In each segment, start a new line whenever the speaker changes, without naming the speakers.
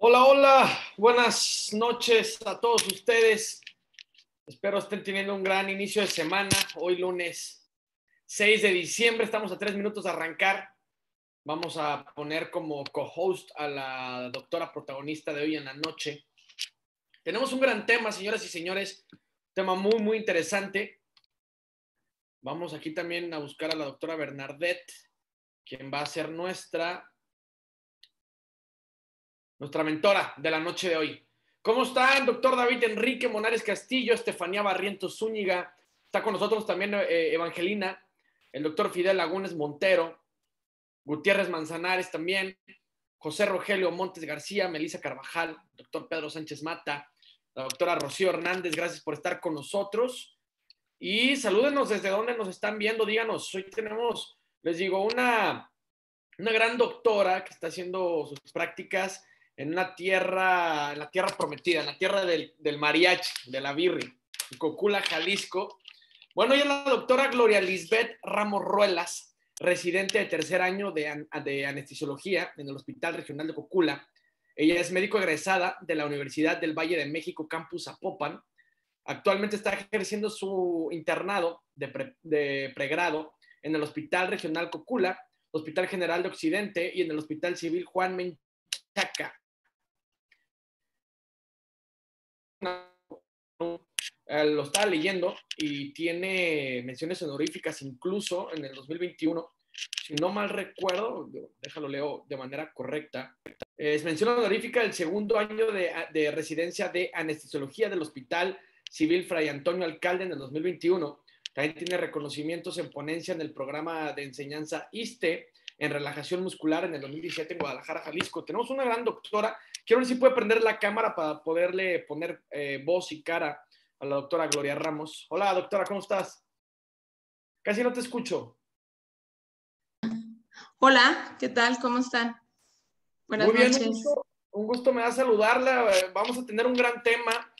Hola, hola, buenas noches a todos ustedes. Espero estén teniendo un gran inicio de semana. Hoy lunes 6 de diciembre, estamos a 3 minutos de arrancar. Vamos a poner como co-host a la doctora protagonista de hoy en la noche. Tenemos un gran tema, señoras y señores, un tema muy interesante. Vamos aquí también a buscar a la doctora Bernadette, quien va a ser nuestra mentora de la noche de hoy. ¿Cómo están, doctor David Enrique Monares Castillo, Estefanía Barrientos Zúñiga? Está con nosotros también Evangelina, el doctor Fidel Lagunes Montero, Gutiérrez Manzanares también, José Rogelio Montes García, Melissa Carvajal, doctor Pedro Sánchez Mata, la doctora Rocío Hernández, gracias por estar con nosotros. Y salúdenos desde donde nos están viendo, díganos. Hoy tenemos, les digo, una gran doctora que está haciendo sus prácticas en la tierra prometida, en la tierra del mariachi, de la birria, en Cocula, Jalisco. Bueno, ella es la doctora Gloria Lisbeth Ramos Ruelas, residente de tercer año de anestesiología en el Hospital Regional de Cocula. Ella es médico egresada de la Universidad del Valle de México, Campus Zapopan. Actualmente está ejerciendo su internado de pregrado en el Hospital Regional Cocula, Hospital General de Occidente y en el Hospital Civil Juan Menchaca. Lo estaba leyendo y tiene menciones honoríficas incluso en el 2021. Si no mal recuerdo, déjalo leo de manera correcta, es mención honorífica del segundo año de residencia de anestesiología del Hospital Civil Fray Antonio Alcalde en el 2021. También tiene reconocimientos en ponencia en el programa de enseñanza ISTE en relajación muscular en el 2017 en Guadalajara, Jalisco. Tenemos una gran doctora. Quiero ver si puede prender la cámara para poderle poner voz y cara a la doctora Gloria Ramos. Hola, doctora, ¿cómo estás? Casi no te escucho.
Hola, ¿qué tal? ¿Cómo están? Buenas
Muy bien,
noches.
un gusto me da saludarla. Vamos a tener un gran tema,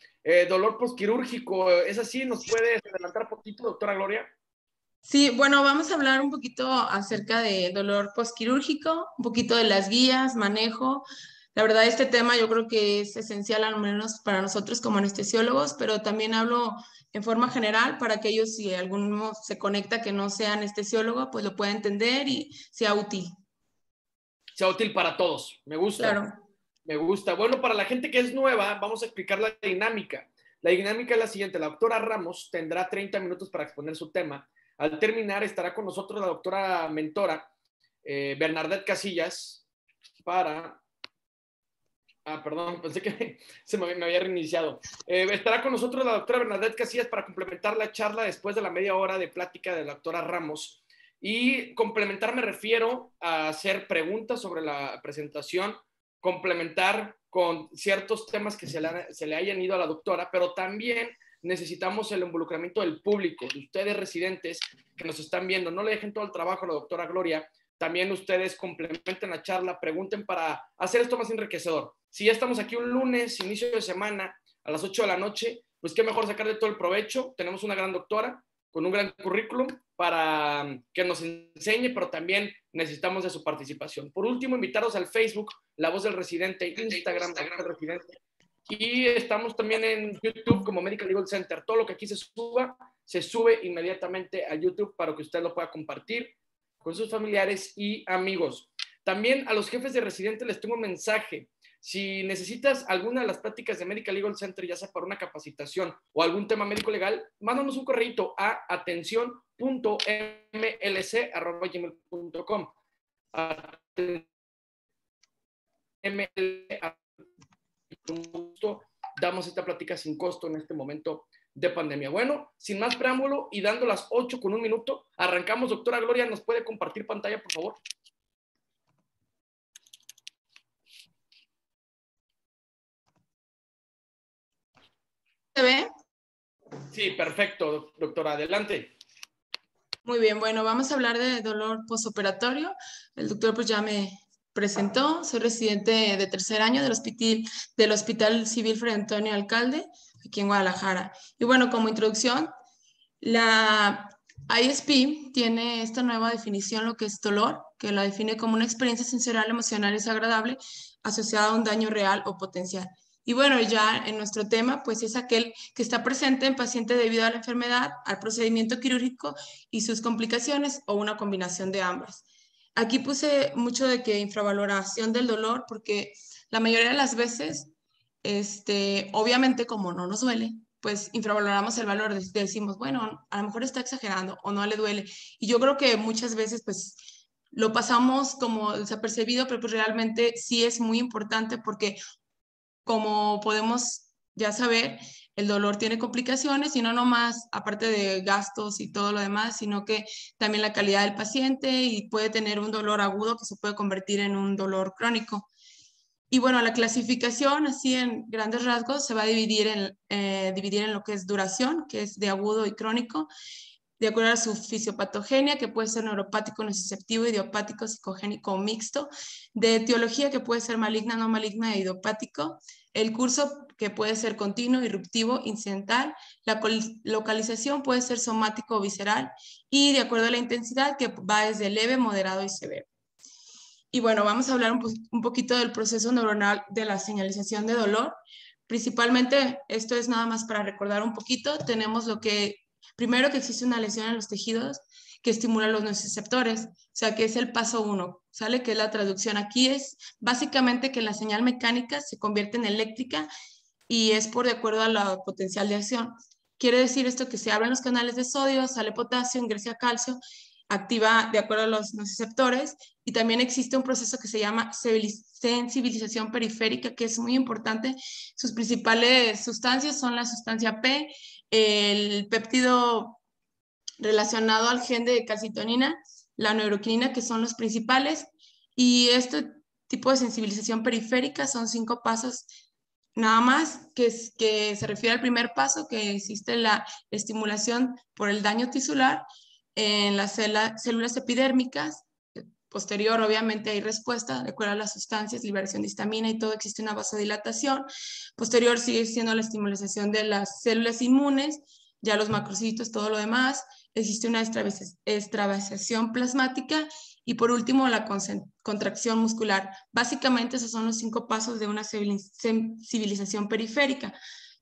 dolor postquirúrgico. ¿Es así? ¿Nos puede adelantar un poquito, doctora Gloria?
Sí, bueno, vamos a hablar un poquito acerca de dolor postquirúrgico, un poquito de las guías, manejo. La verdad, este tema yo creo que es esencial, al menos para nosotros como anestesiólogos, pero también hablo en forma general para aquellos, si alguno se conecta que no sea anestesiólogo, pues lo pueda entender y sea útil.
Sea útil para todos. Me gusta.
Claro.
Me gusta. Bueno, para la gente que es nueva, vamos a explicar la dinámica. La dinámica es la siguiente. La doctora Ramos tendrá 30 minutos para exponer su tema. Al terminar, estará con nosotros la doctora mentora, Bernadette Casillas, para... perdón, pensé que me había reiniciado. Estará con nosotros la doctora Bernadette Casillas para complementar la charla después de la media hora de plática de la doctora Ramos. Y complementar me refiero a hacer preguntas sobre la presentación, complementar con ciertos temas que se le hayan ido a la doctora, pero también necesitamos el involucramiento del público, de ustedes residentes que nos están viendo. No le dejen todo el trabajo a la doctora Gloria. También ustedes complementen la charla, pregunten para hacer esto más enriquecedor. Si ya estamos aquí un lunes, inicio de semana, a las 8 de la noche, pues qué mejor sacar de todo el provecho. Tenemos una gran doctora con un gran currículum para que nos enseñe, pero también necesitamos de su participación. Por último, invitaros al Facebook, La Voz del Residente, Instagram, La Voz del Residente, y estamos también en YouTube como Medical Legal Center. Todo lo que aquí se sube inmediatamente a YouTube para que usted lo pueda compartir con sus familiares y amigos. También a los jefes de residente les tengo un mensaje. Si necesitas alguna de las prácticas de Medical Legal Center, ya sea para una capacitación o algún tema médico legal, mándanos un correo a atención.mlc@gmail.com. Damos esta plática sin costo en este momento de pandemia. Bueno, sin más preámbulo y dando las 8:01, arrancamos. Doctora Gloria, ¿nos puede compartir pantalla, por favor?
¿Se ve?
Sí, perfecto, doctora, adelante.
Muy bien, bueno, vamos a hablar de dolor postoperatorio. El doctor pues ya me presentó, soy residente de tercer año del Hospital Civil Fray Antonio Alcalde, aquí en Guadalajara. Y bueno, como introducción, ISP tiene esta nueva definición, lo que es dolor, que la define como una experiencia sensorial, emocional y desagradable asociada a un daño real o potencial. Y bueno, ya en nuestro tema, pues es aquel que está presente en paciente debido a la enfermedad, al procedimiento quirúrgico y sus complicaciones o una combinación de ambas. Aquí puse mucho de que infravaloración del dolor, porque la mayoría de las veces, obviamente como no nos duele, pues infravaloramos el valor, decimos, bueno, a lo mejor está exagerando o no le duele. Y yo creo que muchas veces, pues, lo pasamos como desapercibido, pero pues realmente sí es muy importante porque como podemos ya saber, el dolor tiene complicaciones y no nomás, aparte de gastos y todo lo demás, sino que también la calidad del paciente y puede tener un dolor agudo que se puede convertir en un dolor crónico. Y bueno, la clasificación, así en grandes rasgos, se va a dividir en lo que es duración, que es de agudo y crónico, de acuerdo a su fisiopatogenia, que puede ser neuropático, nociceptivo, idiopático, psicogénico o mixto, de etiología, que puede ser maligna, no maligna e idiopático, el curso, que puede ser continuo, irruptivo, incidental, la localización puede ser somático o visceral, y de acuerdo a la intensidad, que va desde leve, moderado y severo. Y bueno, vamos a hablar un poquito del proceso neuronal de la señalización de dolor. Principalmente, esto es nada más para recordar un poquito, tenemos lo que, primero que existe una lesión en los tejidos que estimula los nociceptores, o sea que es el paso 1, ¿sale? Que es la traducción. Aquí es básicamente que la señal mecánica se convierte en eléctrica y es por de acuerdo a la potencial de acción. Quiere decir esto que se abren los canales de sodio, sale potasio, ingresa calcio, activa de acuerdo a los nociceptores, y también existe un proceso que se llama sensibilización periférica, que es muy importante. Sus principales sustancias son la sustancia P, el péptido relacionado al gen de calcitonina, la neuroquinina, que son los principales, y este tipo de sensibilización periférica son 5 pasos nada más, que se refiere al primer paso, que existe la estimulación por el daño tisular en las células epidérmicas. Posterior, obviamente, hay respuesta de acuerdo a las sustancias, liberación de histamina y todo, existe una vasodilatación. Posterior sigue siendo la estimulación de las células inmunes, ya los macrocitos, todo lo demás. Existe una extravasación plasmática y por último la contracción muscular. Básicamente esos son los 5 pasos de una sensibilización periférica.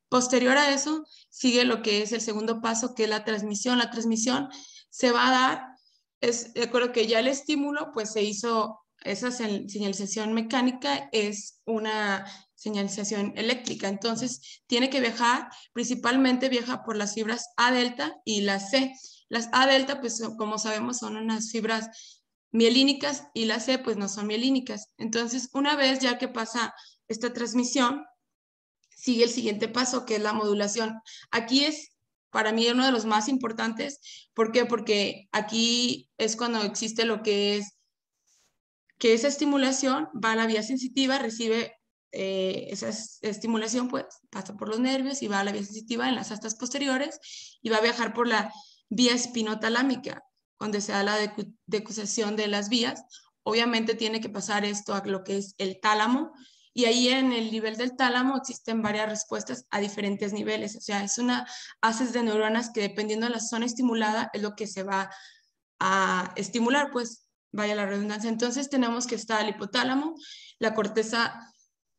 Posterior a eso sigue lo que es el segundo paso, que es la transmisión. La transmisión se va a dar, de acuerdo que ya el estímulo, pues se hizo esa señalización mecánica, es una señalización eléctrica. Entonces, tiene que viajar, principalmente viaja por las fibras A delta y las C. Las A delta, pues como sabemos, son unas fibras mielínicas y las C, pues no son mielínicas. Entonces, una vez ya que pasa esta transmisión, sigue el siguiente paso, que es la modulación. Aquí es para mí uno de los más importantes. ¿Por qué? Porque aquí es cuando existe lo que esa estimulación va a la vía sensitiva, recibe esa estimulación, pues pasa por los nervios y va a la vía sensitiva en las astas posteriores y va a viajar por la vía espinotalámica, donde se da la decusación de las vías. Obviamente tiene que pasar esto a lo que es el tálamo, y ahí en el nivel del tálamo existen varias respuestas a diferentes niveles. O sea, es una haces de neuronas que dependiendo de la zona estimulada es lo que se va a estimular, pues vaya la redundancia. Entonces tenemos que estar el hipotálamo, la corteza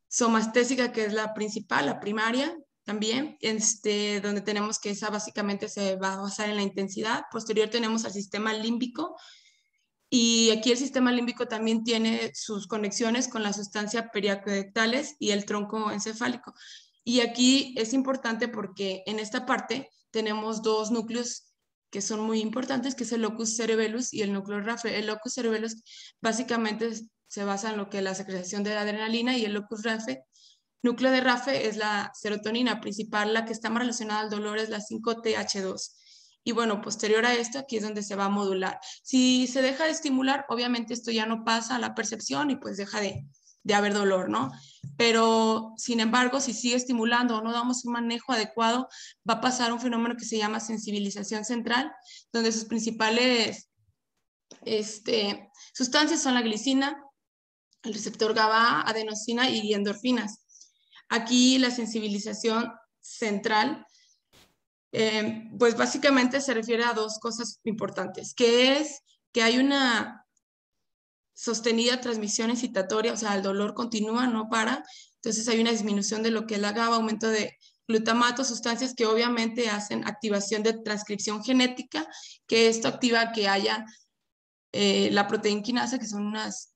somastésica, que es la principal, la primaria también, donde tenemos que esa básicamente se va a basar en la intensidad. Posterior tenemos al sistema límbico, y aquí el sistema límbico también tiene sus conexiones con la sustancia periaquedales y el tronco encefálico. Y aquí es importante porque en esta parte tenemos 2 núcleos que son muy importantes, que es el locus cerebellus y el núcleo RAFE. El locus cerebellus básicamente se basa en lo que es la secreción de la adrenalina, y el locus RAFE, núcleo de RAFE, es la serotonina principal, la que está más relacionada al dolor es la 5-TH2. Y bueno, posterior a esto, aquí es donde se va a modular. Si se deja de estimular, obviamente esto ya no pasa a la percepción y pues deja de haber dolor, ¿no? Pero, sin embargo, si sigue estimulando o no damos un manejo adecuado, va a pasar un fenómeno que se llama sensibilización central, donde sus principales sustancias son la glicina, el receptor GABA, adenosina y endorfinas. Aquí la sensibilización central Pues básicamente se refiere a dos cosas importantes, que es que hay una sostenida transmisión excitatoria, o sea, el dolor continúa, no para, entonces hay una disminución de lo que es la GABA, aumento de glutamato, sustancias que obviamente hacen activación de transcripción genética, que esto activa que haya la proteína quinasa, que son unas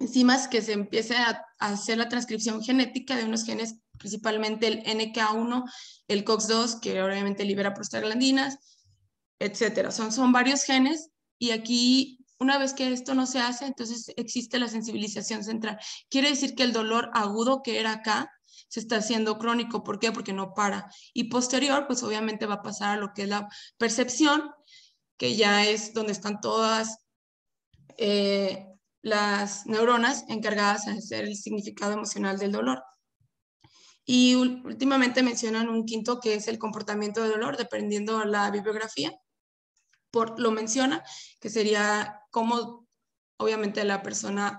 enzimas que se empiece a hacer la transcripción genética de unos genes, principalmente el NK1, el COX-2, que obviamente libera prostaglandinas, etcétera. Son varios genes y aquí, una vez que esto no se hace, entonces existe la sensibilización central. Quiere decir que el dolor agudo que era acá se está haciendo crónico. ¿Por qué? Porque no para. Y posterior, pues obviamente va a pasar a lo que es la percepción, que ya es donde están todas las neuronas encargadas de hacer el significado emocional del dolor. Y últimamente mencionan un quinto que es el comportamiento de dolor, dependiendo de la bibliografía. Lo menciona, que sería cómo obviamente la persona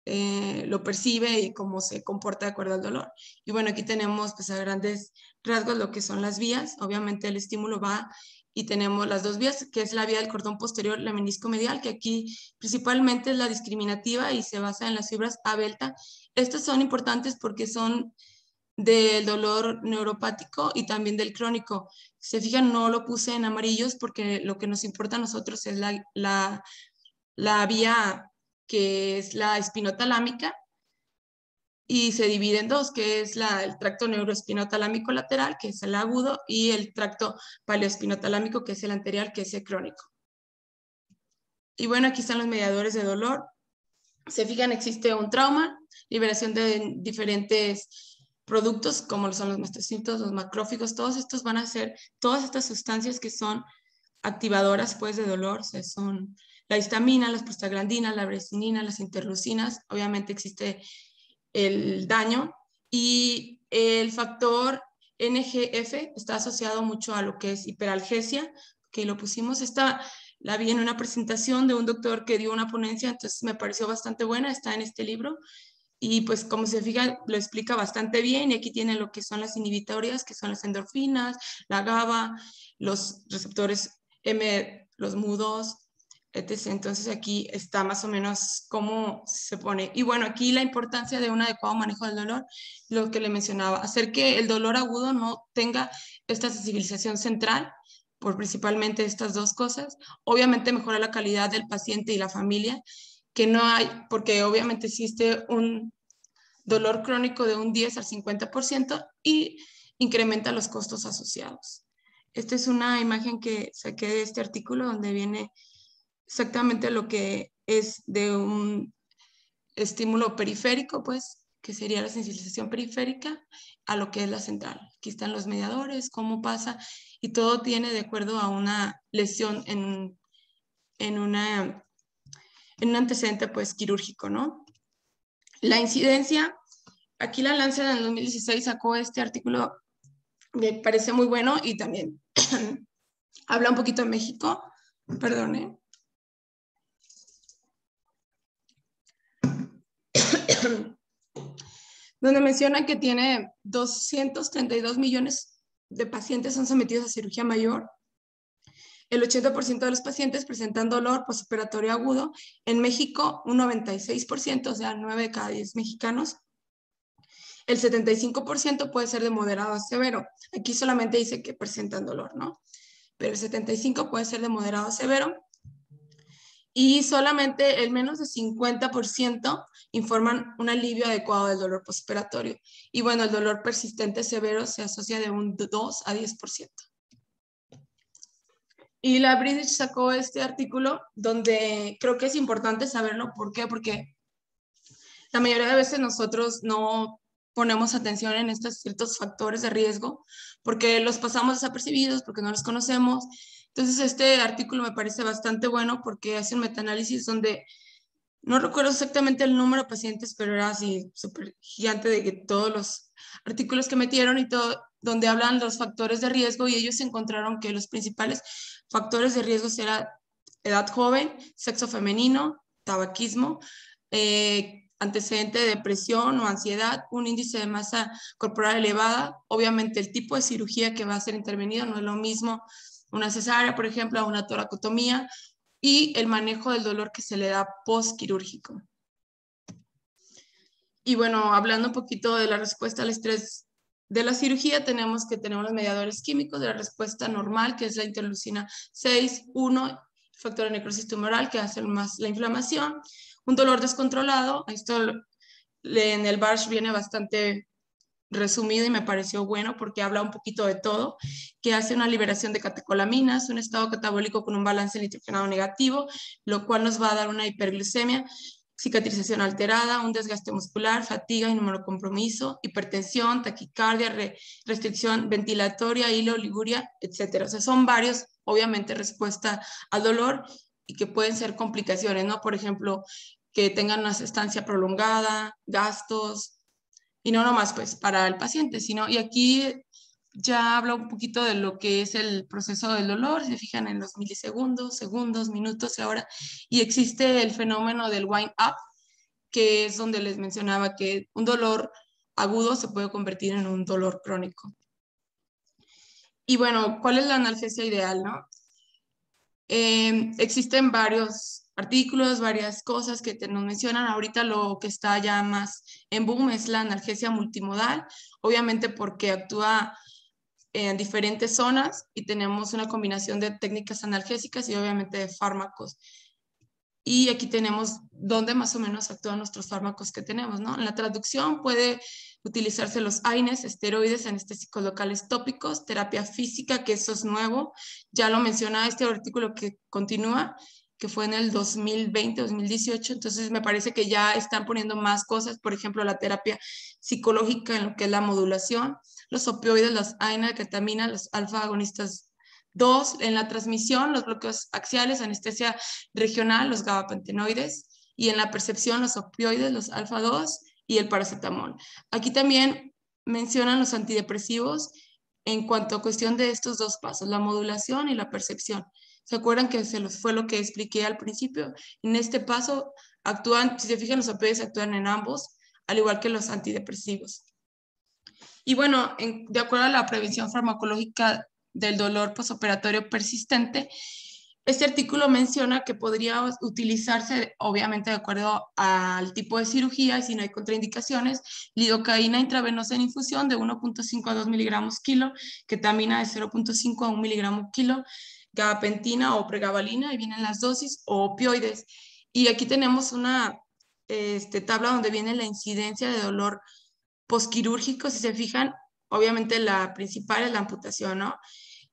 lo percibe y cómo se comporta de acuerdo al dolor. Y bueno, aquí tenemos pues a grandes rasgos lo que son las vías. Obviamente el estímulo va y tenemos las dos vías, que es la vía del cordón posterior, la menisco medial, que aquí principalmente es la discriminativa y se basa en las fibras A beta. Estas son importantes porque son del dolor neuropático y también del crónico. Se fijan, no lo puse en amarillos porque lo que nos importa a nosotros es la vía que es la espinotalámica y se divide en dos, que es el tracto neuroespinotalámico lateral, que es el agudo, y el tracto paleoespinotalámico, que es el anterior, que es el crónico. Y bueno, aquí están los mediadores de dolor. Se fijan, existe un trauma, liberación de diferentes productos, como son los mastocitos, los macrófagos, todos estos van a ser, todas estas sustancias que son activadoras pues de dolor, o sea, son la histamina, las prostaglandinas, la brecinina, las interleucinas, obviamente existe el daño y el factor NGF está asociado mucho a lo que es hiperalgesia, que lo pusimos, la vi en una presentación de un doctor que dio una ponencia, entonces me pareció bastante buena, está en este libro. Y pues como se fijan, lo explica bastante bien y aquí tiene lo que son las inhibitorias, que son las endorfinas, la GABA, los receptores M, los mudos, etc. Entonces aquí está más o menos cómo se pone. Y bueno, aquí la importancia de un adecuado manejo del dolor, lo que le mencionaba, hacer que el dolor agudo no tenga esta sensibilización central, por principalmente estas dos cosas. Obviamente mejorar la calidad del paciente y la familia, que no hay, porque obviamente existe un dolor crónico de un 10 al 50% y incrementa los costos asociados. Esta es una imagen que saqué de este artículo donde viene exactamente lo que es de un estímulo periférico, pues, que sería la sensibilización periférica, a lo que es la central. Aquí están los mediadores, cómo pasa, y todo tiene de acuerdo a una lesión en un antecedente, pues, quirúrgico, ¿no? La incidencia, aquí la Lancet en el 2016 sacó este artículo, me parece muy bueno y también habla un poquito de México, perdone. Donde menciona que tiene 232 millones de pacientes son sometidos a cirugía mayor. El 80% de los pacientes presentan dolor postoperatorio agudo. En México, un 96%, o sea, 9 de cada 10 mexicanos. El 75% puede ser de moderado a severo. Aquí solamente dice que presentan dolor, ¿no? Pero el 75% puede ser de moderado a severo. Y solamente el menos de 50% informan un alivio adecuado del dolor postoperatorio. Y bueno, el dolor persistente severo se asocia de un 2 a 10%. Y la British sacó este artículo donde creo que es importante saberlo. ¿Por qué? Porque la mayoría de veces nosotros no ponemos atención en estos ciertos factores de riesgo porque los pasamos desapercibidos, porque no los conocemos. Entonces, este artículo me parece bastante bueno porque hace un metaanálisis donde no recuerdo exactamente el número de pacientes, pero era así súper gigante de que todos los artículos que metieron y todo, donde hablan los factores de riesgo y ellos encontraron que los principales factores de riesgo eran edad joven, sexo femenino, tabaquismo, antecedente de depresión o ansiedad, un índice de masa corporal elevada. Obviamente el tipo de cirugía que va a ser intervenido no es lo mismo una cesárea, por ejemplo, a una toracotomía, y el manejo del dolor que se le da postquirúrgico. Y bueno, hablando un poquito de la respuesta al estrés de la cirugía, tenemos los mediadores químicos de la respuesta normal, que es la interleucina 6, 1, factor de necrosis tumoral, que hace más la inflamación, un dolor descontrolado. Esto en el BARSH viene bastante resumido y me pareció bueno porque habla un poquito de todo, que hace una liberación de catecolaminas, un estado catabólico con un balance nitrogenado negativo, lo cual nos va a dar una hiperglucemia, cicatrización alterada, un desgaste muscular, fatiga, inmunocompromiso, hipertensión, taquicardia, restricción ventilatoria, hilo, liguria, etc. O sea, son varios, obviamente, respuesta al dolor y que pueden ser complicaciones, ¿no? Por ejemplo, que tengan una estancia prolongada, gastos, y no nomás pues para el paciente, sino, y aquí ya habla un poquito de lo que es el proceso del dolor, se fijan en los milisegundos, segundos, minutos, hora, y existe el fenómeno del wind up, que es donde les mencionaba que un dolor agudo se puede convertir en un dolor crónico. Y bueno, ¿cuál es la analgesia ideal, no? Existen varios artículos, varias cosas que nos mencionan. Ahorita lo que está ya más en boom es la analgesia multimodal, obviamente porque actúa en diferentes zonas y tenemos una combinación de técnicas analgésicas y obviamente de fármacos. Y aquí tenemos dónde más o menos actúan nuestros fármacos que tenemos, ¿no? En la traducción puede utilizarse los AINES, esteroides, anestésicos locales tópicos, terapia física, que eso es nuevo. Ya lo menciona este artículo que continúa, que fue en el 2020, 2018. Entonces me parece que ya están poniendo más cosas, por ejemplo, la terapia psicológica en lo que es la modulación, los opioides, las AINES, ketamina, los alfa agonistas 2, en la transmisión, los bloqueos axiales, anestesia regional, los gabapentinoides, y en la percepción, los opioides, los alfa-2 y el paracetamol. Aquí también mencionan los antidepresivos en cuanto a cuestión de estos dos pasos, la modulación y la percepción. ¿Se acuerdan que fue lo que expliqué al principio? En este paso actúan, si se fijan, los opioides actúan en ambos, al igual que los antidepresivos. Y bueno, de acuerdo a la prevención farmacológica del dolor postoperatorio persistente, este artículo menciona que podría utilizarse, obviamente de acuerdo al tipo de cirugía y si no hay contraindicaciones, lidocaína intravenosa en infusión de 1.5 a 2 miligramos kilo, ketamina de 0.5 a 1 miligramo kilo, gabapentina o pregabalina, y vienen las dosis, o opioides. Y aquí tenemos una tabla donde viene la incidencia de dolor postquirúrgico. Si se fijan, obviamente la principal es la amputación, ¿no?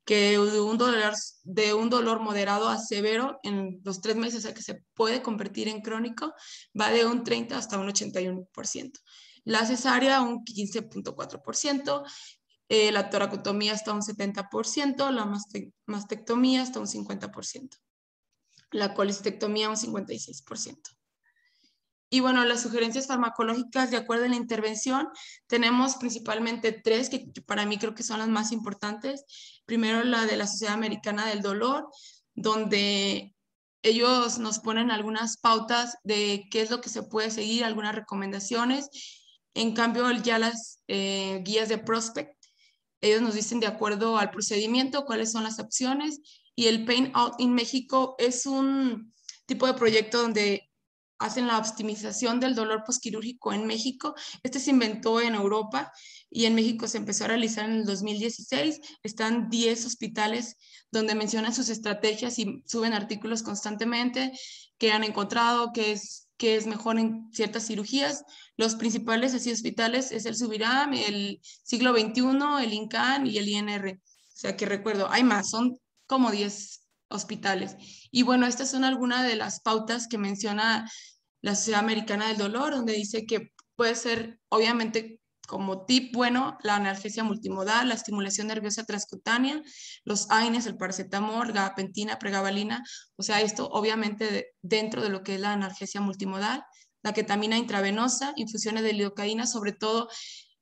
Que de un dolor moderado a severo en los 3 meses, o sea, que se puede convertir en crónico, va de un 30 hasta un 81%. La cesárea un 15.4%, la toracotomía hasta un 70%, la mastectomía hasta un 50%, la colistectomía un 56%. Y bueno, las sugerencias farmacológicas de acuerdo a la intervención, tenemos principalmente 3 que para mí creo que son las más importantes. Primero, la de la Sociedad Americana del Dolor, donde ellos nos ponen algunas pautas de qué es lo que se puede seguir, algunas recomendaciones. En cambio, ya las guías de Prospect, ellos nos dicen de acuerdo al procedimiento cuáles son las opciones. Y el Pain Out in México es un tipo de proyecto donde hacen la optimización del dolor postquirúrgico en México. Este se inventó en Europa y en México se empezó a realizar en el 2016. Están 10 hospitales donde mencionan sus estrategias y suben artículos constantemente que han encontrado que es mejor en ciertas cirugías. Los principales así hospitales es el Subiram, el Siglo XXI, el INCAN y el INR. O sea que recuerdo, hay más, son como 10 hospitales. Y bueno, estas son algunas de las pautas que menciona la Sociedad Americana del Dolor, donde dice que puede ser, obviamente, como tip bueno, la analgesia multimodal, la estimulación nerviosa transcutánea, los AINES, el paracetamol, gabapentina, pregabalina, o sea, esto obviamente dentro de lo que es la analgesia multimodal, la ketamina intravenosa, infusiones de lidocaína, sobre todo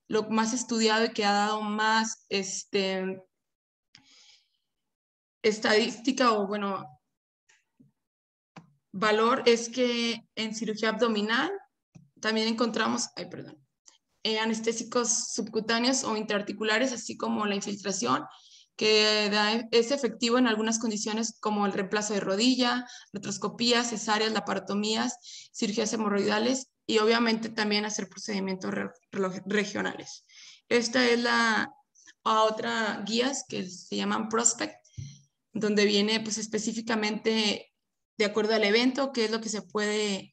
lo más estudiado y que ha dado más estadística o bueno, valor es que en cirugía abdominal, también encontramos, anestésicos subcutáneos o intraarticulares, así como la infiltración, que es efectivo en algunas condiciones como el reemplazo de rodilla, artroscopías, cesáreas, laparotomías, cirugías hemorroidales y obviamente también hacer procedimientos regionales. Esta es la otra guías que se llaman Prospect, donde viene pues específicamente de acuerdo al evento, qué es lo que se puede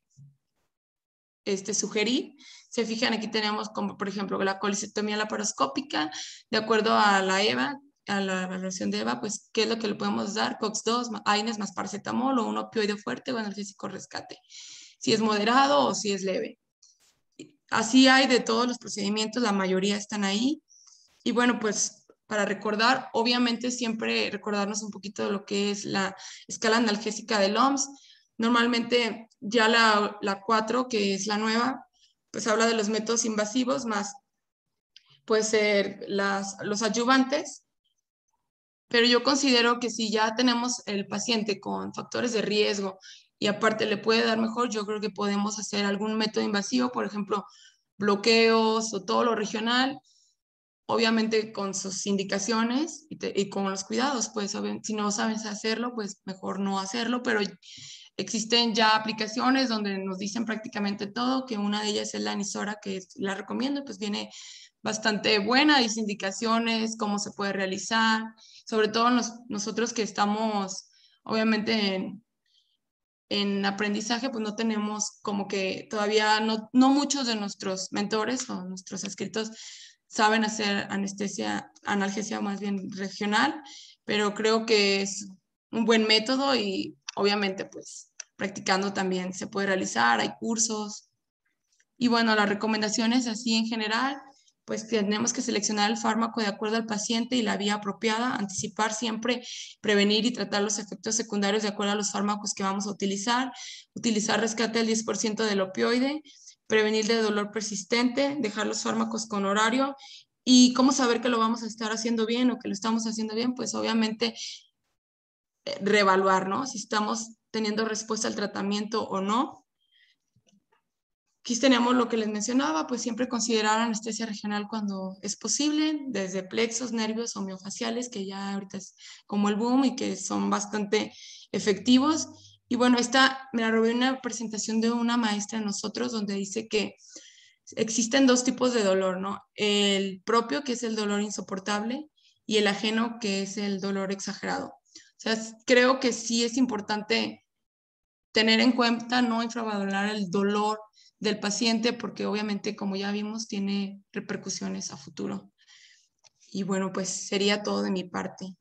sugerir. Se fijan, aquí tenemos como por ejemplo la colecistectomía laparoscópica, de acuerdo a la EVA, a la evaluación de EVA, pues qué es lo que le podemos dar, COX-2, AINES más paracetamol o un opioide fuerte o analgésico rescate, si es moderado o si es leve. Así hay de todos los procedimientos, la mayoría están ahí. Y bueno, pues para recordar, obviamente siempre recordarnos un poquito de lo que es la escala analgésica del OMS. Normalmente ya la 4, que es la nueva, pues habla de los métodos invasivos más, puede ser los adyuvantes, pero yo considero que si ya tenemos el paciente con factores de riesgo y aparte le puede dar mejor, yo creo que podemos hacer algún método invasivo, por ejemplo, bloqueos o todo lo regional, obviamente con sus indicaciones y con los cuidados, pues si no sabes hacerlo, pues mejor no hacerlo, pero existen ya aplicaciones donde nos dicen prácticamente todo, que una de ellas es la Anisora, que la recomiendo, pues viene bastante buena, dice indicaciones, cómo se puede realizar, sobre todo nosotros que estamos obviamente en aprendizaje, pues no tenemos como que todavía no muchos de nuestros mentores o nuestros escritos saben hacer analgesia más bien regional, pero creo que es un buen método y obviamente pues practicando también se puede realizar, hay cursos. Y bueno, las recomendaciones así en general, pues tenemos que seleccionar el fármaco de acuerdo al paciente y la vía apropiada, anticipar siempre, prevenir y tratar los efectos secundarios de acuerdo a los fármacos que vamos a utilizar rescate del 10% del opioide, prevenir de dolor persistente, dejar los fármacos con horario. ¿Y cómo saber que lo vamos a estar haciendo bien o que lo estamos haciendo bien? Pues obviamente reevaluar, ¿no? Si estamos teniendo respuesta al tratamiento o no. Aquí tenemos lo que les mencionaba, pues siempre considerar anestesia regional cuando es posible, desde plexos, nervios o miofaciales, que ya ahorita es como el boom y que son bastante efectivos. Y bueno, me la robé una presentación de una maestra de nosotros donde dice que existen dos tipos de dolor, ¿no? El propio, que es el dolor insoportable, y el ajeno, que es el dolor exagerado. O sea, creo que sí es importante tener en cuenta, no infravalorar el dolor del paciente, porque obviamente, como ya vimos, tiene repercusiones a futuro. Y bueno, pues sería todo de mi parte.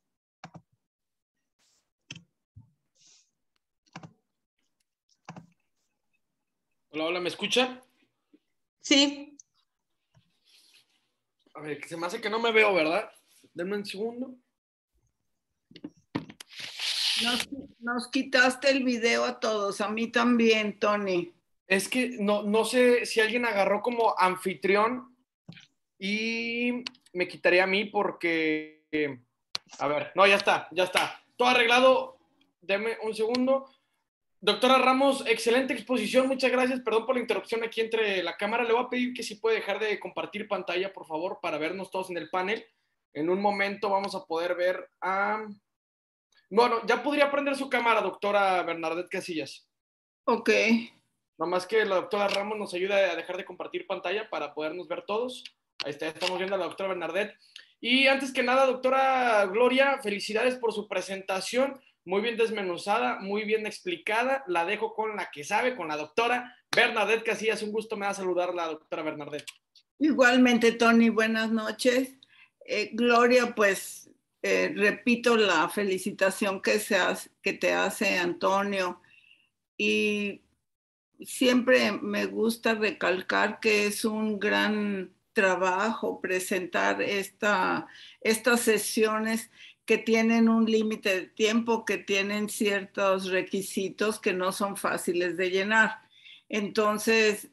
Hola, hola, ¿me escucha?
Sí.
A ver, se me hace que no me veo, ¿verdad? Denme un segundo.
Nos quitaste el video a todos, a mí también, Tony.
Es que no sé si alguien agarró como anfitrión y me quitaría a mí porque... A ver, no, ya está. Todo arreglado. Deme un segundo. Doctora Ramos, excelente exposición, muchas gracias. Perdón por la interrupción aquí entre la cámara. Le voy a pedir que si puede dejar de compartir pantalla, por favor, para vernos todos en el panel. En un momento vamos a poder ver a... Bueno, ya podría prender su cámara, doctora Bernadette Casillas.
Ok.
Nomás que la doctora Ramos nos ayude a dejar de compartir pantalla para podernos ver todos. Ahí está, estamos viendo a la doctora Bernadette. Y antes que nada, doctora Gloria, felicidades por su presentación. Muy bien desmenuzada, muy bien explicada. La dejo con la que sabe, con la doctora Bernadette Casillas. Un gusto me da saludar la doctora Bernadette.
Igualmente, Tony, buenas noches. Gloria, pues repito la felicitación que te hace Antonio y siempre me gusta recalcar que es un gran trabajo presentar estas sesiones que tienen un límite de tiempo, que tienen ciertos requisitos que no son fáciles de llenar. Entonces,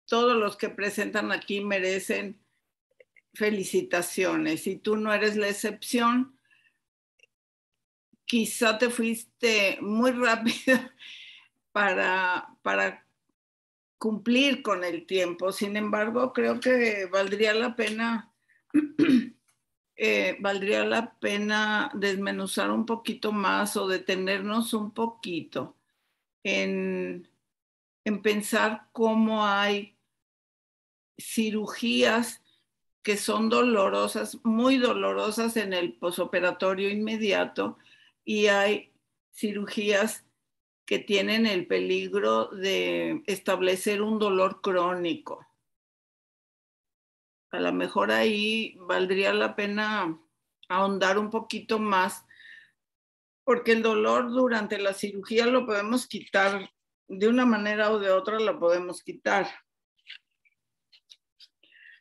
todos los que presentan aquí merecen felicitaciones y tú no eres la excepción. Quizá te fuiste muy rápido para cumplir con el tiempo. Sin embargo, creo que valdría la pena desmenuzar un poquito más o detenernos un poquito en pensar cómo hay cirugías que son dolorosas, muy dolorosas en el posoperatorio inmediato, y hay cirugías que tienen el peligro de establecer un dolor crónico. A lo mejor ahí valdría la pena ahondar un poquito más, porque el dolor durante la cirugía lo podemos quitar de una manera o de otra, lo podemos quitar.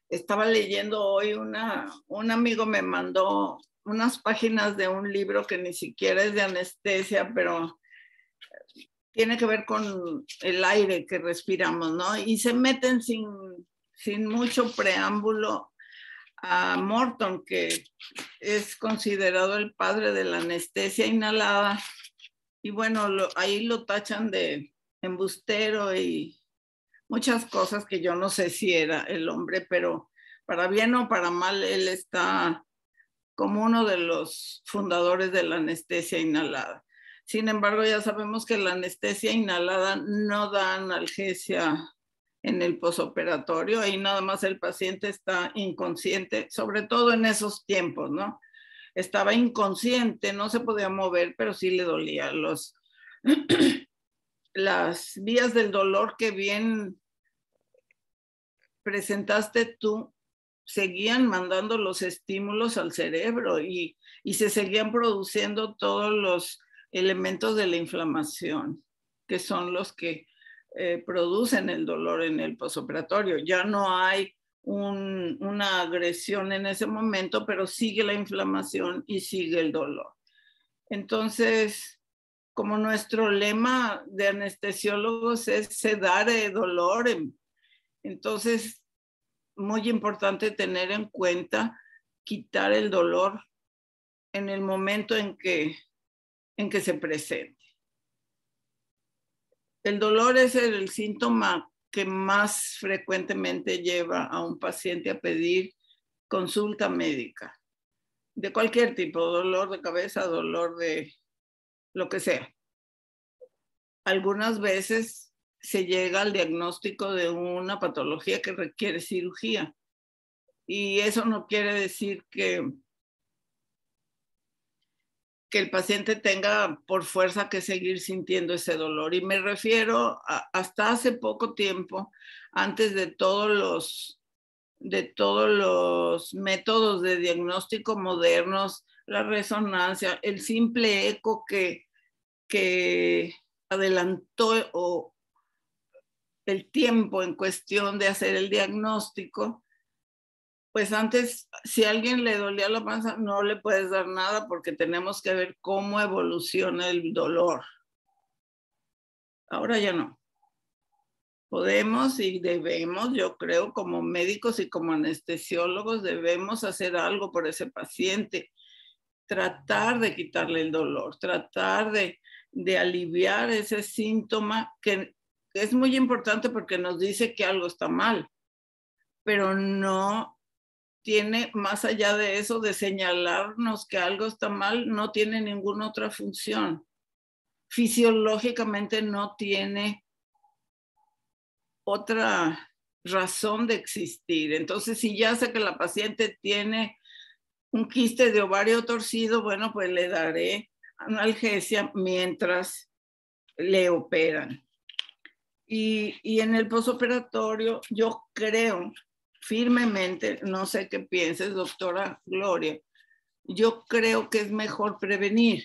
Estaba leyendo hoy, un amigo me mandó unas páginas de un libro que ni siquiera es de anestesia, pero tiene que ver con el aire que respiramos, ¿no? Y se meten sin mucho preámbulo a Morton, que es considerado el padre de la anestesia inhalada. Y bueno, ahí lo tachan de embustero y muchas cosas que yo no sé si era el hombre, pero para bien o para mal, él está como uno de los fundadores de la anestesia inhalada. Sin embargo, ya sabemos que la anestesia inhalada no da analgesia en el posoperatorio, ahí nada más el paciente está inconsciente, sobre todo en esos tiempos, ¿no? Estaba inconsciente, no se podía mover, pero sí le dolía. Las vías del dolor que bien presentaste tú seguían mandando los estímulos al cerebro y se seguían produciendo todos los elementos de la inflamación, que son los que producen el dolor en el posoperatorio. Ya no hay una agresión en ese momento, pero sigue la inflamación y sigue el dolor. Entonces, como nuestro lema de anestesiólogos es sedar el dolor, entonces muy importante tener en cuenta quitar el dolor en el momento en que se presente. El dolor es el síntoma que más frecuentemente lleva a un paciente a pedir consulta médica, de cualquier tipo, dolor de cabeza, dolor de lo que sea. Algunas veces se llega al diagnóstico de una patología que requiere cirugía. Y eso no quiere decir que el paciente tenga por fuerza que seguir sintiendo ese dolor. Y me refiero a hasta hace poco tiempo, antes de todos los métodos de diagnóstico modernos, la resonancia, el simple eco que adelantó el tiempo en cuestión de hacer el diagnóstico, pues antes, si a alguien le dolía la panza, no le puedes dar nada porque tenemos que ver cómo evoluciona el dolor. Ahora ya no. Podemos y debemos, yo creo, como médicos y como anestesiólogos, debemos hacer algo por ese paciente. Tratar de quitarle el dolor, tratar de aliviar ese síntoma que es muy importante porque nos dice que algo está mal, pero no tiene, más allá de eso, de señalarnos que algo está mal, no tiene ninguna otra función. Fisiológicamente no tiene otra razón de existir. Entonces, si ya sé que la paciente tiene un quiste de ovario torcido, bueno, pues le daré analgesia mientras le operan. Y en el posoperatorio, yo creo firmemente, no sé qué pienses, doctora Gloria, yo creo que es mejor prevenir.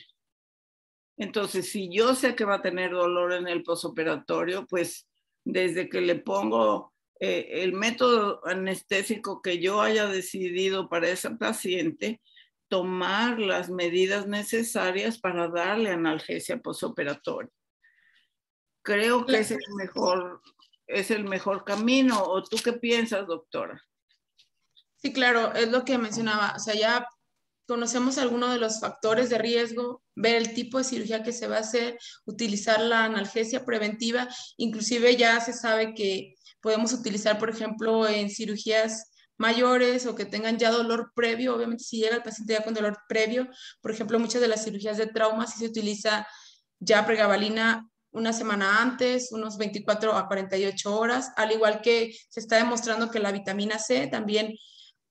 Entonces, si yo sé que va a tener dolor en el posoperatorio, pues desde que le pongo el método anestésico que yo haya decidido para esa paciente, tomar las medidas necesarias para darle analgesia posoperatoria. Creo que es el mejor camino. ¿O tú qué piensas, doctora?
Sí, claro, es lo que mencionaba. O sea, ya conocemos algunos de los factores de riesgo, ver el tipo de cirugía que se va a hacer, utilizar la analgesia preventiva, inclusive ya se sabe que podemos utilizar, por ejemplo, en cirugías mayores o que tengan ya dolor previo, obviamente si llega el paciente ya con dolor previo, por ejemplo, muchas de las cirugías de trauma sí se utiliza ya pregabalina una semana antes, unos 24 a 48 horas, al igual que se está demostrando que la vitamina C también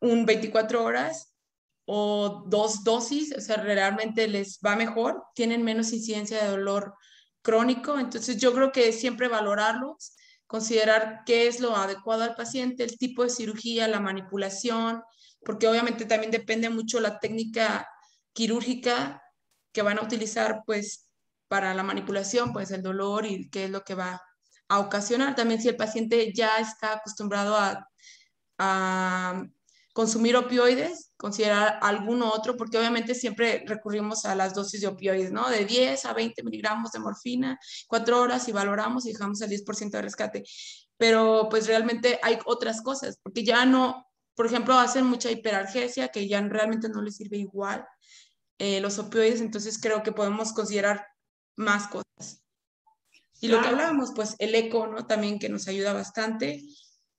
un 24 horas o 2 dosis, o sea, realmente les va mejor, tienen menos incidencia de dolor crónico, entonces yo creo que siempre valorarlos, considerar qué es lo adecuado al paciente, el tipo de cirugía, la manipulación, porque obviamente también depende mucho la técnica quirúrgica que van a utilizar, pues, para la manipulación, pues el dolor y qué es lo que va a ocasionar. También si el paciente ya está acostumbrado a consumir opioides, considerar alguno otro, porque obviamente siempre recurrimos a las dosis de opioides, ¿no? De 10 a 20 miligramos de morfina, 4 horas y valoramos y dejamos el 10% de rescate. Pero pues realmente hay otras cosas, porque ya no, por ejemplo, hacen mucha hiperalgesia que ya realmente no les sirve igual los opioides, entonces creo que podemos considerar más cosas. Y lo que hablábamos, pues el eco, ¿no? También que nos ayuda bastante,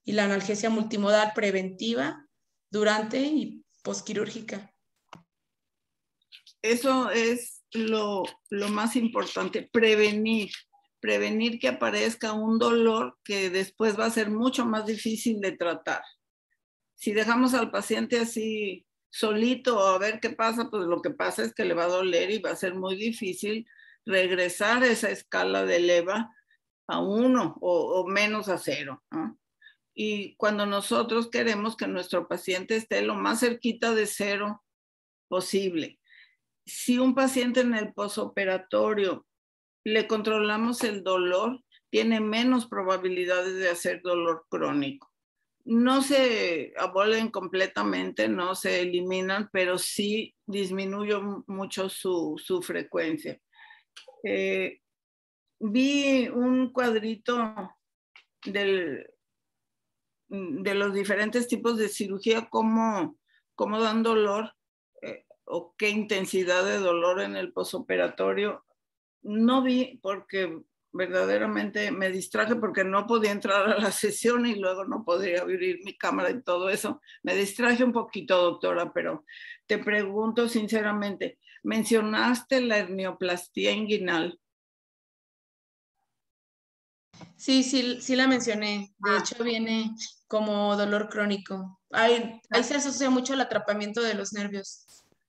y la analgesia multimodal preventiva durante y posquirúrgica.
Eso es lo más importante, prevenir que aparezca un dolor que después va a ser mucho más difícil de tratar. Si dejamos al paciente así solito a ver qué pasa, pues lo que pasa es que le va a doler y va a ser muy difícil regresar a esa escala de leva a 1 o menos a 0, ¿no? Y cuando nosotros queremos que nuestro paciente esté lo más cerquita de 0 posible. Si un paciente en el posoperatorio le controlamos el dolor, tiene menos probabilidades de hacer dolor crónico. No se abolen completamente, no se eliminan, pero sí disminuye mucho su frecuencia. Vi un cuadrito de los diferentes tipos de cirugía, cómo dan dolor o qué intensidad de dolor en el posoperatorio. No vi porque verdaderamente me distraje porque no podía entrar a la sesión y luego no podría abrir mi cámara y todo eso. Me distraje un poquito, doctora, pero te pregunto sinceramente, mencionaste la hernioplastia inguinal.
Sí la mencioné. De hecho, viene como dolor crónico. Ahí se asocia mucho el atrapamiento de los nervios.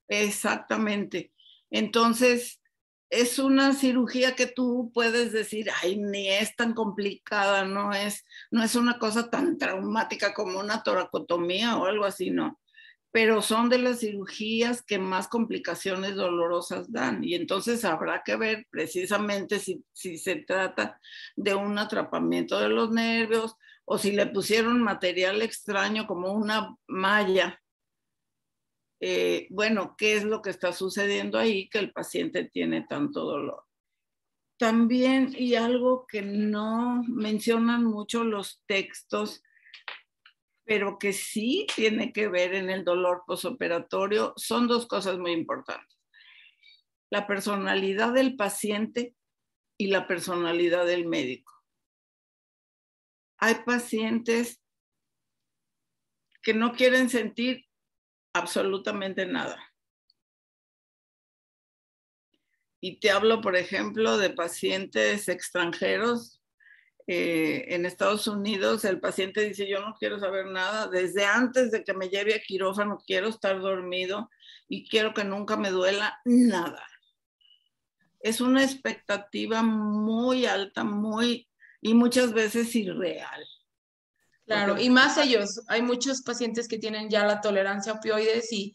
Exactamente. Entonces, es una cirugía que tú puedes decir, ay, ni es tan complicada, no es una cosa tan traumática como una toracotomía o algo así, no. Pero son de las cirugías que más complicaciones dolorosas dan. Y entonces habrá que ver precisamente si se trata de un atrapamiento de los nervios o si le pusieron material extraño como una malla. Bueno, ¿qué es lo que está sucediendo ahí que el paciente tiene tanto dolor? También, y algo que no mencionan mucho los textos, pero que sí tiene que ver en el dolor posoperatorio, son 2 cosas muy importantes. La personalidad del paciente y la personalidad del médico. Hay pacientes que no quieren sentir absolutamente nada. Y te hablo, por ejemplo, de pacientes extranjeros. En Estados Unidos el paciente dice, yo no quiero saber nada, desde antes de que me lleve a quirófano quiero estar dormido y quiero que nunca me duela nada. Es una expectativa muy alta, y muchas veces irreal.
Claro, y más ellos, hay muchos pacientes que tienen ya la tolerancia a opioides y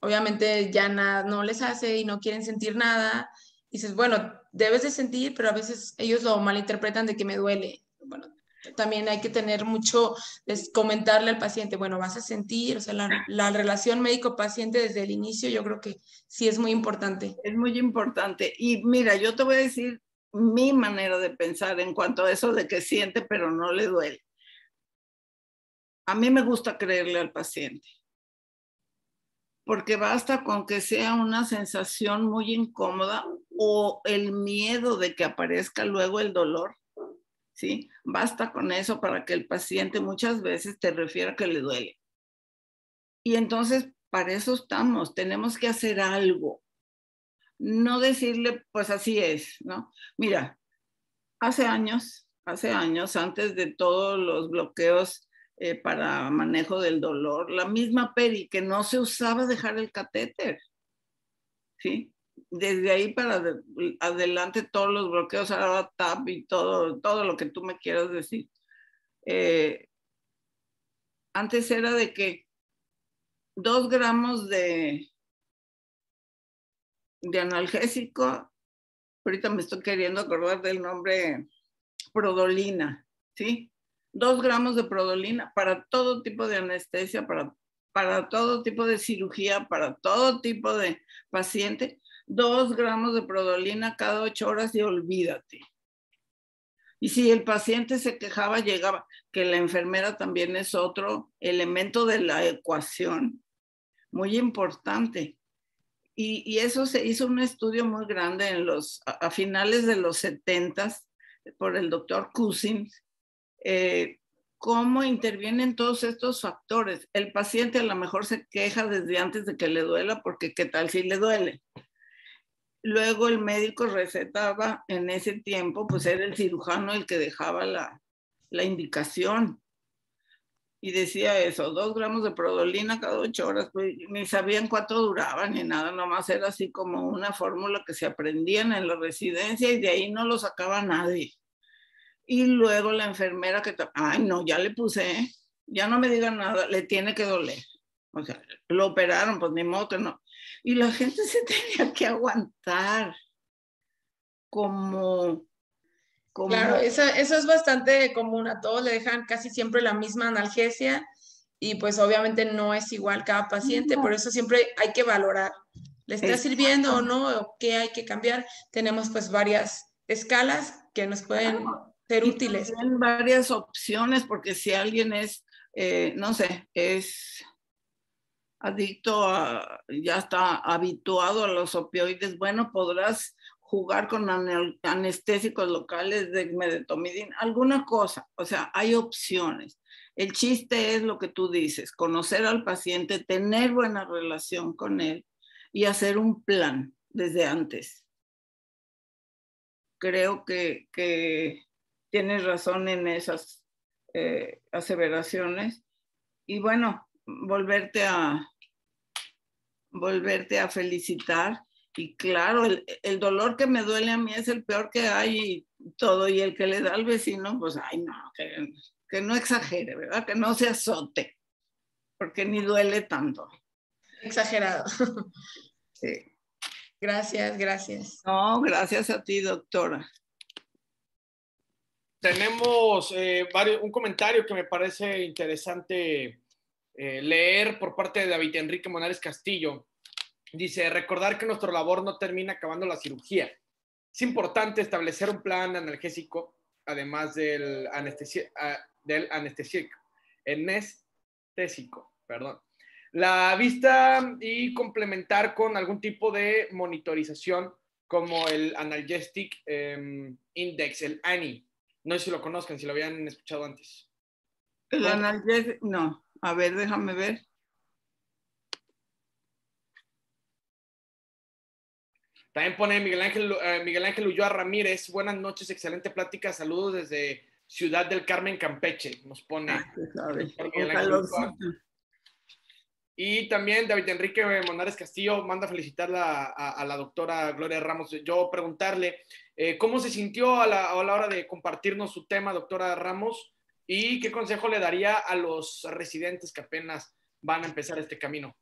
obviamente ya nada, no les hace y no quieren sentir nada. Y dices, bueno, debes de sentir, pero a veces ellos lo malinterpretan de que me duele. Bueno, también hay que tener mucho, es comentarle al paciente, bueno, vas a sentir, o sea, la relación médico-paciente desde el inicio yo creo que sí es muy importante.
Es muy importante. Y mira, yo te voy a decir mi manera de pensar en cuanto a eso de que siente pero no le duele. A mí me gusta creerle al paciente. porque basta con que sea una sensación muy incómoda o el miedo de que aparezca luego el dolor, ¿sí? Basta con eso para que el paciente muchas veces te refiera que le duele. Y entonces, para eso estamos, tenemos que hacer algo. No decirle, pues así es, ¿no? Mira, hace años, antes de todos los bloqueos para manejo del dolor, la misma Peri, que no se usaba dejar el catéter, ¿sí? Desde ahí para adelante todos los bloqueos, ahora TAP y todo lo que tú me quieras decir. Antes era de que 2 gramos de analgésico, ahorita me estoy queriendo acordar del nombre, Prodolina, ¿sí? 2 gramos de Prodolina para todo tipo de anestesia, para todo tipo de cirugía, para todo tipo de paciente. 2 gramos de Prodolina cada 8 horas y olvídate. Y si el paciente se quejaba, llegaba, que la enfermera también es otro elemento de la ecuación, muy importante. Y eso se hizo un estudio muy grande a finales de los 70s por el doctor Cousins, cómo intervienen todos estos factores. El paciente a lo mejor se queja desde antes de que le duela, porque qué tal si le duele. Luego el médico recetaba en ese tiempo, pues era el cirujano el que dejaba la indicación. Y decía eso, 2 gramos de Prodolina cada 8 horas, pues ni sabían cuánto duraban ni nada, nomás era así como una fórmula que se aprendían en la residencia y de ahí no lo sacaba nadie. Y luego la enfermera que, ay no, ya le puse, ya no me digan nada, le tiene que doler. O sea, lo operaron, pues ni modo que no. Y la gente se tenía que aguantar como...
Claro, eso es bastante común, a todos le dejan casi siempre la misma analgesia y pues obviamente no es igual cada paciente, por eso siempre hay que valorar, ¿le está sirviendo o no? ¿O qué hay que cambiar? Tenemos pues varias escalas que nos pueden ser útiles.
Y también varias opciones, porque si alguien es, no sé, es adicto ya está habituado a los opioides, bueno, podrás jugar con anestésicos locales, de medetomidina, alguna cosa. O sea, hay opciones. El chiste es lo que tú dices, conocer al paciente, tener buena relación con él y hacer un plan desde antes. Creo que tienes razón en esas aseveraciones. Y bueno, volverte a felicitar. Y claro, el dolor que me duele a mí es el peor que hay y todo. Y el que le da al vecino, pues, ay, no, que no exagere, ¿verdad? Que no se azote, porque ni duele tanto.
Exagerado.
Sí.
Gracias, gracias.
No, gracias a ti, doctora.
Tenemos un comentario que me parece interesante leer por parte de David Enrique Monares Castillo. Dice, recordar que nuestra labor no termina acabando la cirugía. Es importante establecer un plan analgésico, además del anestésico. La vista y complementar con algún tipo de monitorización como el Analgesic Index, el ANI. No sé si lo conozcan, si lo habían escuchado antes.
El analgésico, no. A ver, déjame ver.
También pone Miguel Ángel Ulloa Ramírez. Buenas noches, excelente plática. Saludos desde Ciudad del Carmen, Campeche. Nos pone. Y también David Enrique Monares Castillo manda felicitar a la doctora Gloria Ramos. Yo preguntarle cómo se sintió a la hora de compartirnos su tema, doctora Ramos, y qué consejo le daría a los residentes que apenas van a empezar este camino.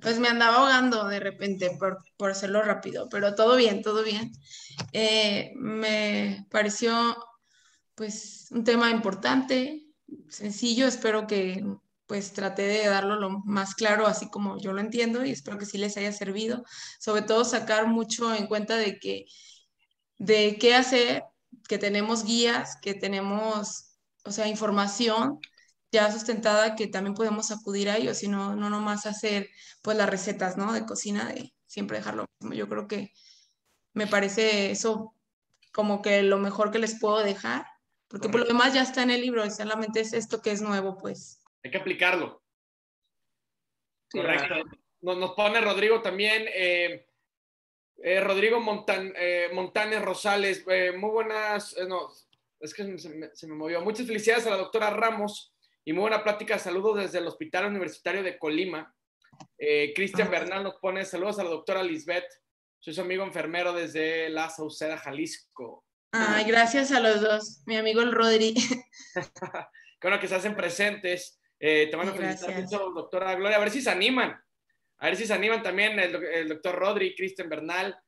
Pues me andaba ahogando de repente por hacerlo rápido, pero todo bien, todo bien. Me pareció pues un tema importante, sencillo, espero que pues traté de darlo lo más claro, así como yo lo entiendo, y espero que sí les haya servido. Sobre todo sacar mucho en cuenta de qué hacer, que tenemos guías, que tenemos, o sea, información ya sustentada que también podemos acudir a ellos y no nomás hacer pues las recetas, ¿no? De cocina, de siempre dejar lo mismo. Yo creo que me parece eso como que lo mejor que les puedo dejar, porque por lo demás ya está en el libro, y solamente es esto que es nuevo, pues.
Hay que aplicarlo. Correcto.
Claro.
Nos pone Rodrigo también, Rodrigo Montanes Rosales, muy buenas, no, es que se me movió. Muchas felicidades a la doctora Ramos y muy buena plática. Saludos desde el Hospital Universitario de Colima. Cristian Bernal nos pone saludos a la doctora Lisbeth. Soy su amigo enfermero desde La Sauceda, Jalisco.
Ay, gracias a los dos, mi amigo el Rodri.
Qué bueno que se hacen presentes. Te van a felicitar mucho, doctora Gloria. A ver si se animan. A ver si se animan también el doctor Rodri, Cristian Bernal.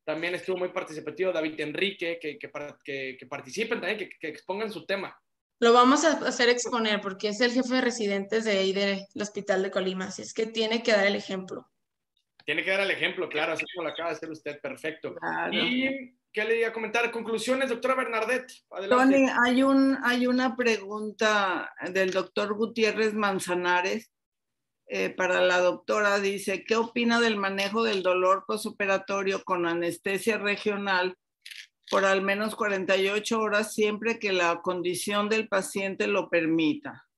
También estuvo muy participativo David Enrique, que participen también, que expongan su tema.
Lo vamos a hacer exponer porque es el jefe de residentes de ahí del Hospital de Colima, así es que tiene que dar el ejemplo.
Tiene que dar el ejemplo, claro, así como lo acaba de hacer usted, perfecto.
Claro.
¿Y qué le iba a comentar? Conclusiones, doctora Bernadette. Adelante.
Tony, hay una pregunta del doctor Gutiérrez Manzanares para la doctora. Dice, ¿qué opina del manejo del dolor posoperatorio con anestesia regional por al menos 48 horas siempre que la condición del paciente lo permita?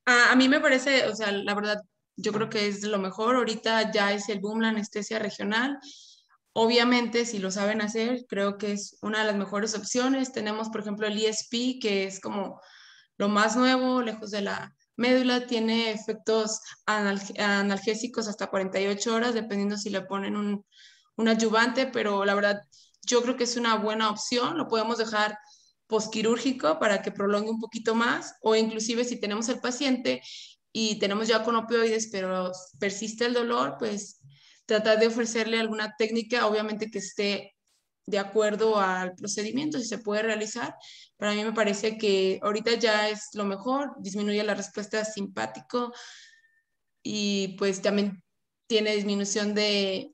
A mí me parece, o sea, la verdad, yo creo que es lo mejor. Ahorita ya es el boom la anestesia regional. Obviamente, si lo saben hacer, creo que es una de las mejores opciones. Tenemos, por ejemplo, el ESP, que es como lo más nuevo, lejos de la médula, tiene efectos analgésicos hasta 48 horas, dependiendo si le ponen un adyuvante, pero la verdad, yo creo que es una buena opción. Lo podemos dejar posquirúrgico para que prolongue un poquito más, o inclusive si tenemos el paciente y tenemos ya con opioides, pero persiste el dolor, pues tratar de ofrecerle alguna técnica, obviamente que esté de acuerdo al procedimiento, si se puede realizar. Para mí me parece que ahorita ya es lo mejor, disminuye la respuesta simpático y pues también tiene disminución de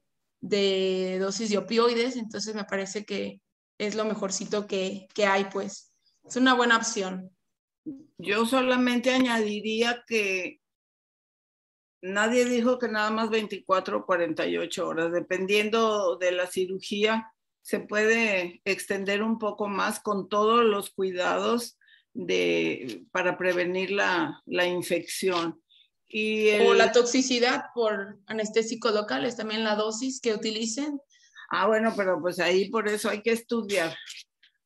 dosis de opioides, entonces me parece que es lo mejorcito que hay, pues. Es una buena opción.
Yo solamente añadiría que nadie dijo que nada más 24 o 48 horas, dependiendo de la cirugía, se puede extender un poco más con todos los cuidados para prevenir la infección.
O la toxicidad por anestésicos locales, también la dosis que utilicen.
Ah, bueno, pero pues ahí por eso hay que estudiar.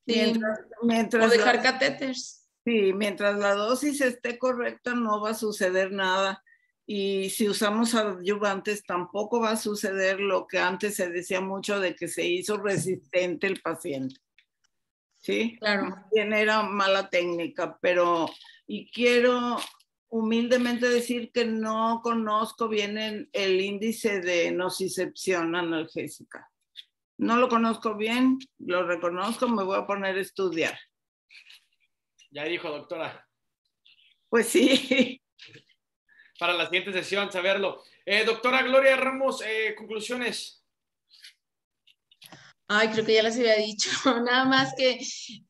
Sí.
Mientras
o dejar catéteres.
Sí, mientras la dosis esté correcta no va a suceder nada. Y si usamos adyuvantes tampoco va a suceder lo que antes se decía mucho de que se hizo resistente el paciente. ¿Sí?
Claro.
Bien, era mala técnica, y quiero humildemente decir que no conozco bien el índice de nocicepción analgésica. No lo conozco bien, lo reconozco, me voy a poner a estudiar.
Ya dijo, doctora.
Pues sí.
Para la siguiente sesión, saberlo. Doctora Gloria Ramos, conclusiones.
Ay, creo que ya les había dicho. Nada más que,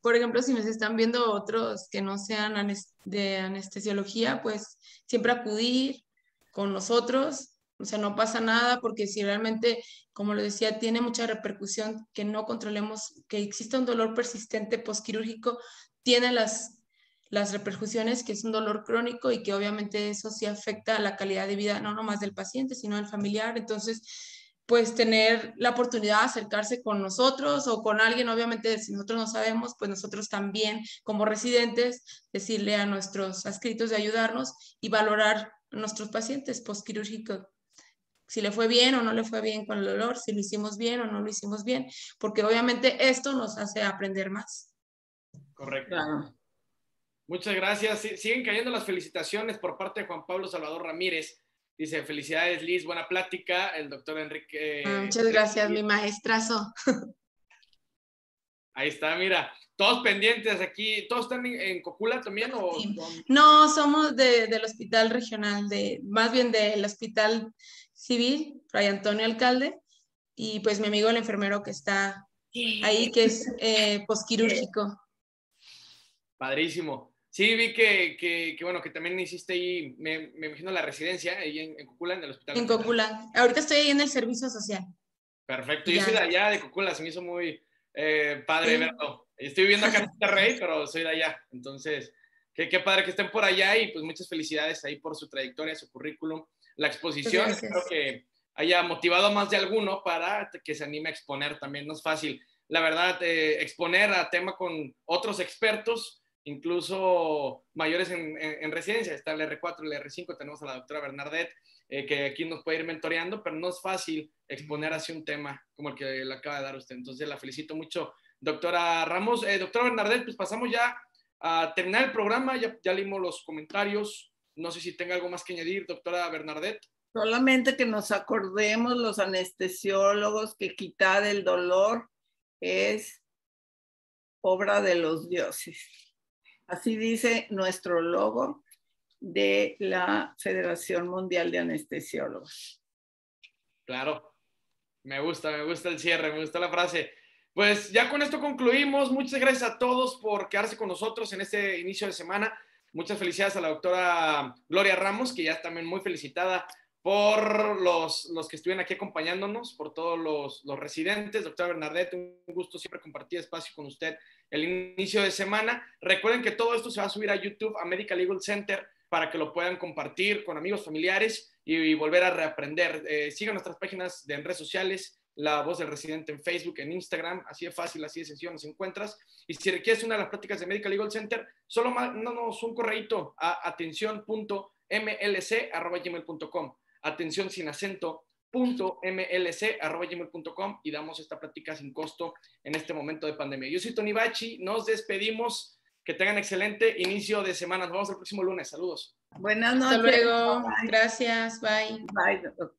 por ejemplo, si nos están viendo otros que no sean de anestesiología, pues siempre acudir con nosotros. O sea, no pasa nada porque si realmente, como lo decía, tiene mucha repercusión que no controlemos, que exista un dolor persistente postquirúrgico, tiene las repercusiones que es un dolor crónico y que obviamente eso sí afecta a la calidad de vida, no nomás del paciente, sino del familiar. Entonces, pues tener la oportunidad de acercarse con nosotros o con alguien, obviamente si nosotros no sabemos, pues nosotros también como residentes decirle a nuestros adscritos de ayudarnos y valorar a nuestros pacientes postquirúrgicos, si le fue bien o no le fue bien con el dolor, si lo hicimos bien o no lo hicimos bien, porque obviamente esto nos hace aprender más.
Correcto.
Claro.
Muchas gracias. Siguen cayendo las felicitaciones por parte de Juan Pablo Salvador Ramírez. Dice, felicidades Liz, buena plática. El doctor Enrique.
Muchas gracias, mi maestrazo.
Ahí está, mira. Todos pendientes aquí. ¿Todos están en Cocula también? ¿O
Sí.
son...
No, somos del hospital regional, más bien del hospital civil, Fray Antonio Alcalde, y pues mi amigo el enfermero que está ahí, que es posquirúrgico.
Padrísimo. Sí, vi que bueno, que también hiciste ahí, me imagino la residencia, ahí en Cocula, en el hospital.
En Cocula. Ahorita estoy ahí en el servicio social.
Perfecto,
Y
yo
ya.
soy de allá, de Cocula, se me hizo muy padre
Sí.
verlo. Estoy viviendo acá en Monterrey, pero soy de allá. Entonces, qué padre que estén por allá y pues muchas felicidades ahí por su trayectoria, su currículum, la exposición. Espero que haya motivado a más de alguno para que se anime a exponer también. No es fácil, la verdad, exponer a tema con otros expertos, incluso mayores en residencia. Está el R4, el R5, tenemos a la doctora Bernardet, que aquí nos puede ir mentoreando, pero no es fácil exponer así un tema como el que le acaba de dar usted. Entonces la felicito mucho, doctora Ramos. Doctora Bernardet, pues pasamos ya a terminar el programa, ya leímos los comentarios. No sé si tenga algo más que añadir, doctora Bernardet.
Solamente que nos acordemos los anestesiólogos que quitar el dolor es obra de los dioses. Así dice nuestro logo de la Federación Mundial de Anestesiólogos.
Claro, me gusta el cierre, me gusta la frase. Pues ya con esto concluimos. Muchas gracias a todos por quedarse con nosotros en este inicio de semana. Muchas felicidades a la doctora Gloria Ramos, que ya está también muy felicitada por los que estuvieron aquí acompañándonos, por todos los residentes. Doctora Bernardet, un gusto siempre compartir espacio con usted el inicio de semana. Recuerden que todo esto se va a subir a YouTube, a Medical Legal Center, para que lo puedan compartir con amigos, familiares y volver a reaprender. Sigan nuestras páginas en redes sociales, La Voz del Residente en Facebook, en Instagram, así de fácil, así de sencillo nos encuentras. Y si requieres una de las prácticas de Medical Legal Center, solo mándanos un correíto a atención.mlc@gmail.com, atención sin acento .mlc@gmail.com, y damos esta práctica sin costo en este momento de pandemia. Yo soy Tony Bachi, nos despedimos. Que tengan excelente inicio de semana. Nos vemos el próximo lunes. Saludos.
Buenas noches.
Hasta luego.
Bye.
Gracias. Bye.
Bye, doctor.